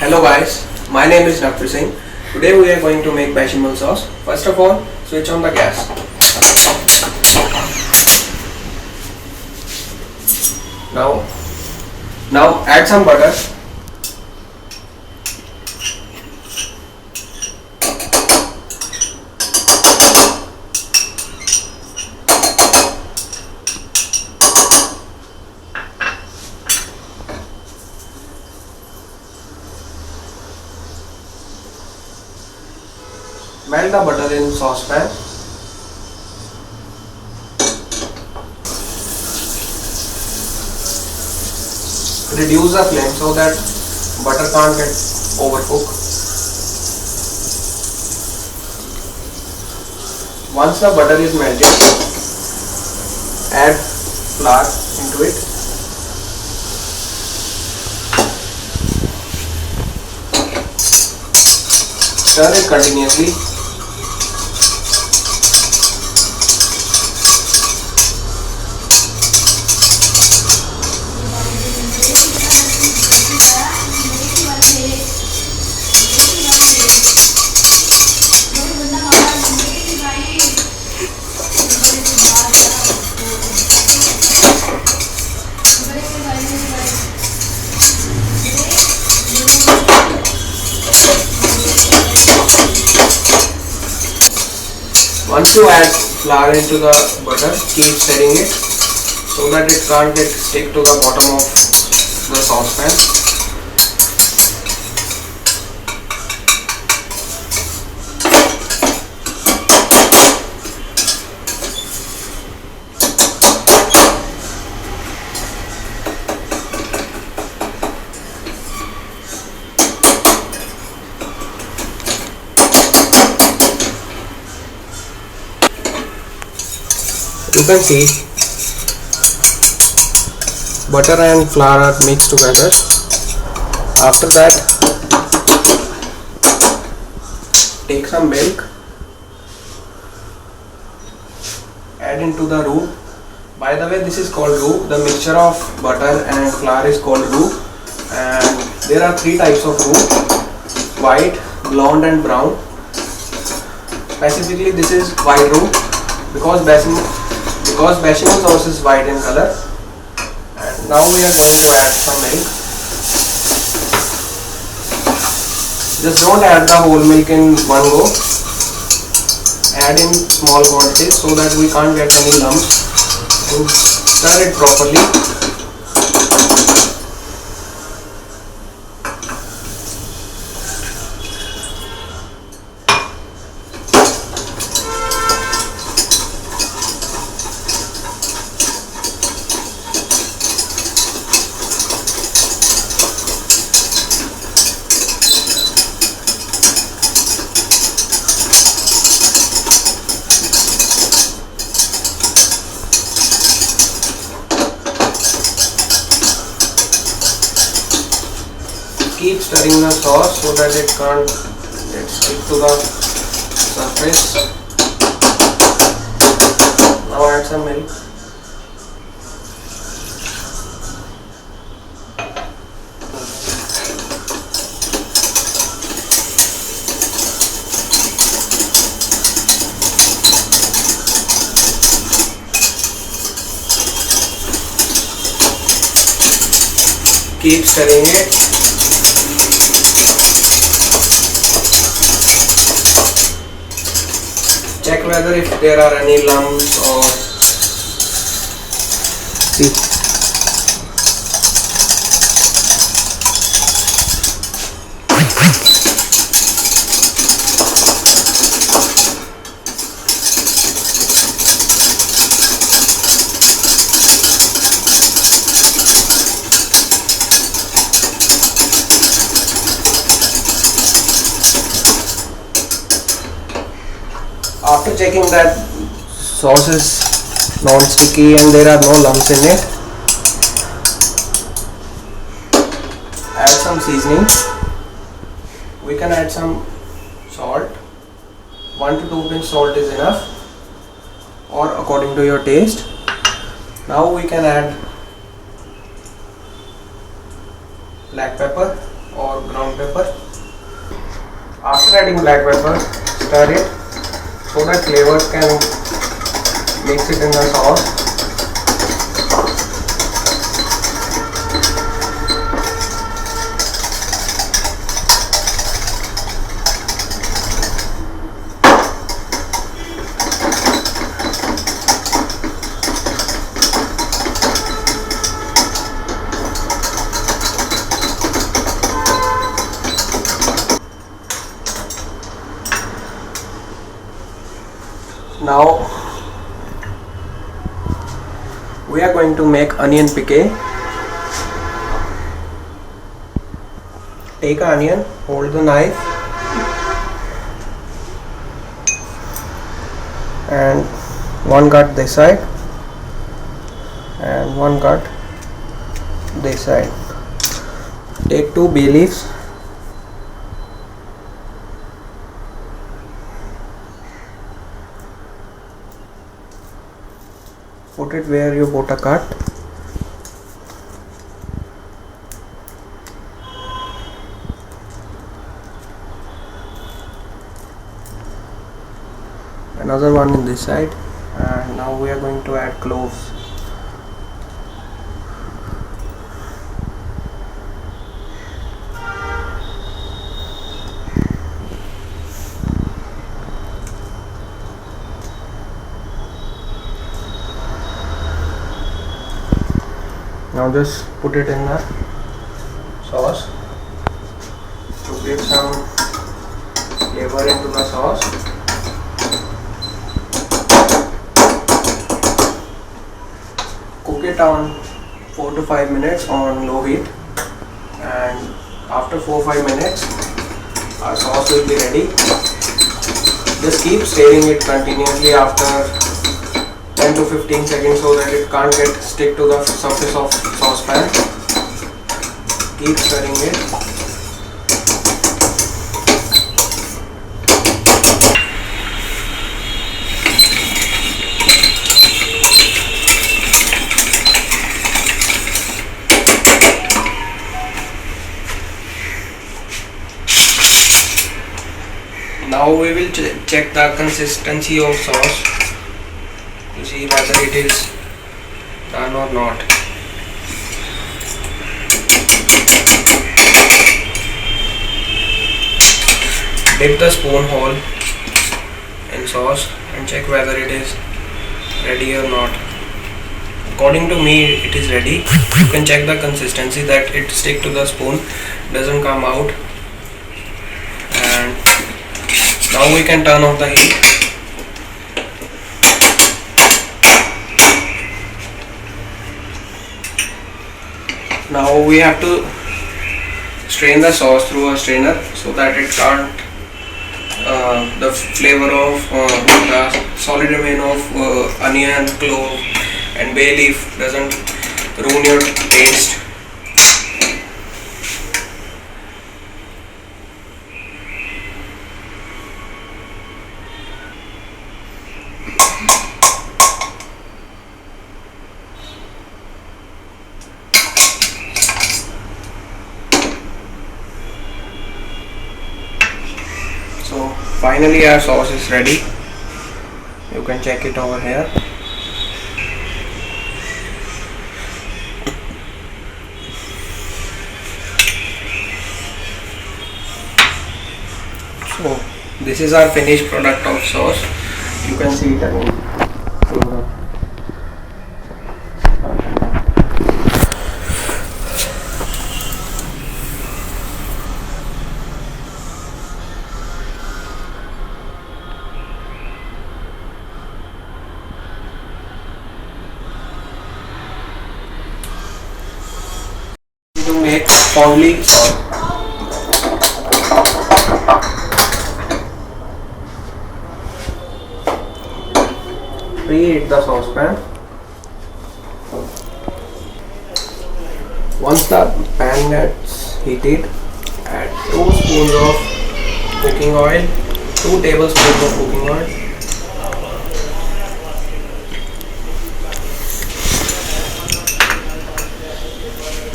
Hello guys, my name is Dr. Singh. Today we are going to make bechamel sauce. First of all, switch on the gas. Now add some butter. Melt the butter in saucepan. Reduce the flame so that butter can't get overcooked. Once the butter is melted, add flour into it. Stir it continuously. Once you add flour into the butter, keep stirring it so that it can't get stick to the bottom of the saucepan. You can see butter and flour are mixed together. After that, take some milk, add into the roux. By the way, this is called roux. The mixture of butter and flour is called roux, and there are three types of roux: white, blonde and brown. Specifically, this is white roux because bechamel sauce is white in color. And now we are going to add some milk. Just don't add the whole milk in one go. Add in small quantities so that we can't get any lumps. And stir it properly. Keep stirring the sauce so that it can't stick to the surface. Now add some milk. Keep stirring it. Check whether if there are any lumps or see. After checking that sauce is non-sticky and there are no lumps in it, add some seasoning. We can add some salt. 1 to 2 pinch salt is enough, or according to your taste. Now we can add black pepper or ground pepper. After adding black pepper, stir it so that flavors can mix it in the sauce. Now we are going to make onion piqué. Take an onion, hold the knife and one cut this side and one cut this side. Take 2 bay leaves. Put it where you put a cut. Another one in this side, and now we are going to add cloves. Now just put it in the sauce to give some flavor into the sauce. Cook it on 4 to 5 minutes on low heat, and after 4-5 minutes our sauce will be ready. Just keep stirring it continuously after 10 to 15 seconds so that it can't get stick to the surface of saucepan. Keep stirring it. Now we will check the consistency of sauce to see whether it is done or not. Dip the spoon hole in sauce and check whether it is ready or not. According to me, it is ready. You can check the consistency that it stick to the spoon, doesn't come out. And now we can turn off the heat. Now we have to strain the sauce through a strainer so that it can't the flavor of the solid remain of onion, clove and bay leaf doesn't ruin your taste. So finally our sauce is ready. You can check it over here. So this is our finished product of sauce. You can see it again. To make fondly sauce. Preheat the saucepan. Once the pan gets heated, add 2 spoons of cooking oil, 2 tablespoons of cooking oil.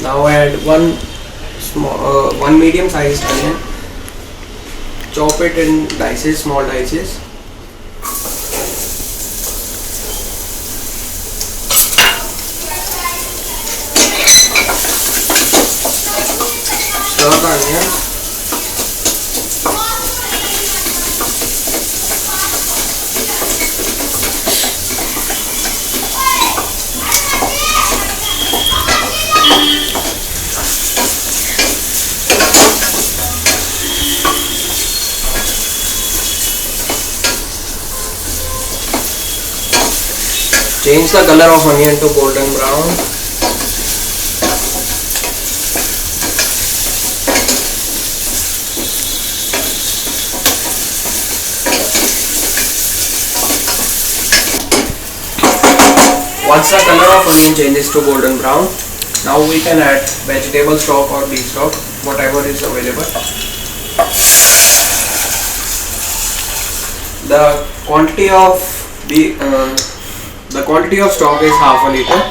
Now add 1 one medium sized onion. Chop it in dices, small dices. Stir the onion. Change the color of onion to golden brown. Once the color of onion changes to golden brown, now we can add vegetable stock or beef stock, whatever is available. The quantity of stock is half a liter.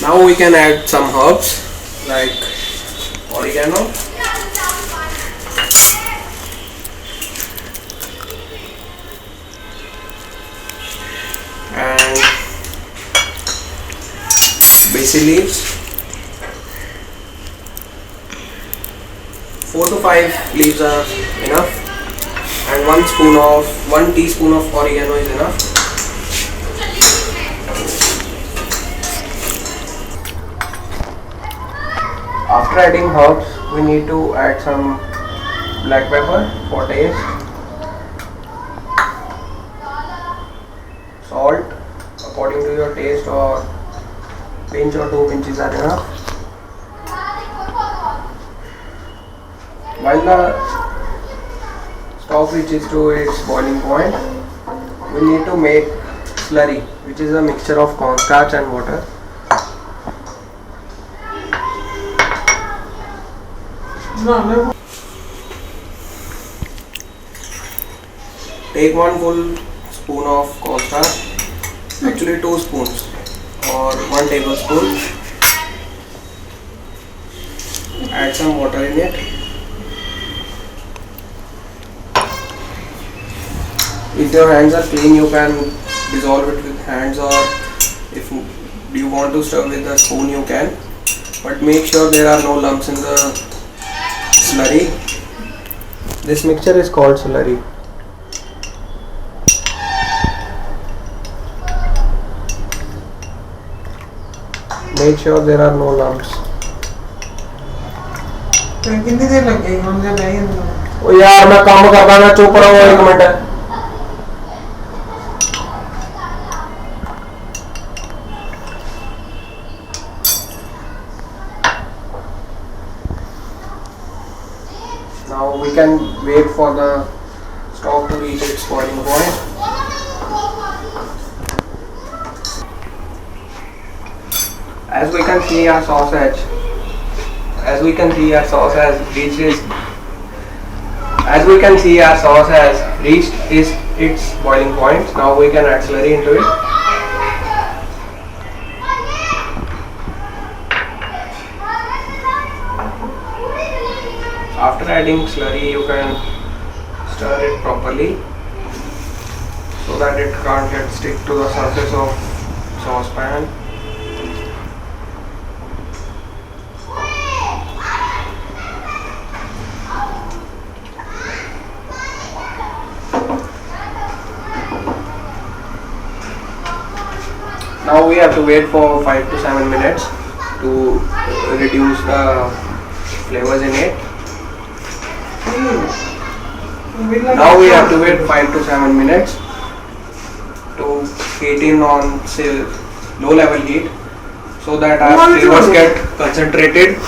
Now we can add some herbs like oregano, and basil leaves. 4 to 5 leaves are enough, and 1 teaspoon of oregano is enough. After adding herbs, we need to add some black pepper for taste, salt according to your taste, or pinch or 2 pinches are enough. While the stock reaches to its boiling point, we need to make slurry, which is a mixture of cornstarch and water. Take 1 full spoon of cornstarch, actually 2 spoons or 1 tablespoon. Add some water in it. If your hands are clean, you can dissolve it with hands, or if you want to stir with a spoon, you can. But make sure there are no lumps in the slurry. This mixture is called slurry. Make sure there are no lumps. कितनी देर लग गई हमने नहीं ओ यार मैं काम कर रहा, चुप रहो 1 minute. Now we can wait for the stock to reach its boiling point. As we can see, our sauce has reached its boiling point. Now we can add slurry into it. After adding slurry, you can stir it properly so that it can't get stick to the surface of saucepan. Now we have to wait for 5 to 7 minutes to reduce the flavors in it. Now we have to wait 5 to 7 minutes to heat in on, say, low level heat, so that our flavors get concentrated.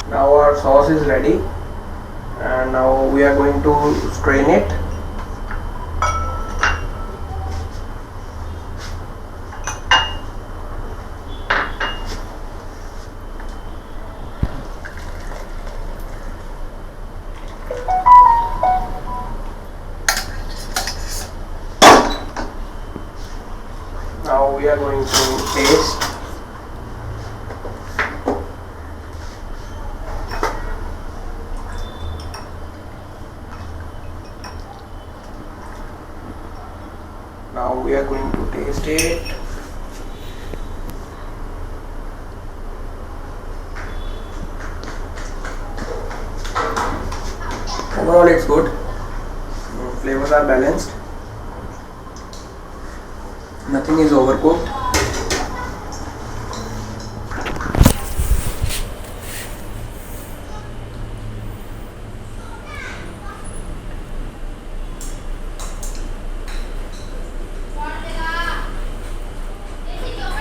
Now our sauce is ready, and now we are going to strain it. Now we are going to taste. we are going to taste it. Overall it's good. Flavors are balanced. Nothing is overcooked.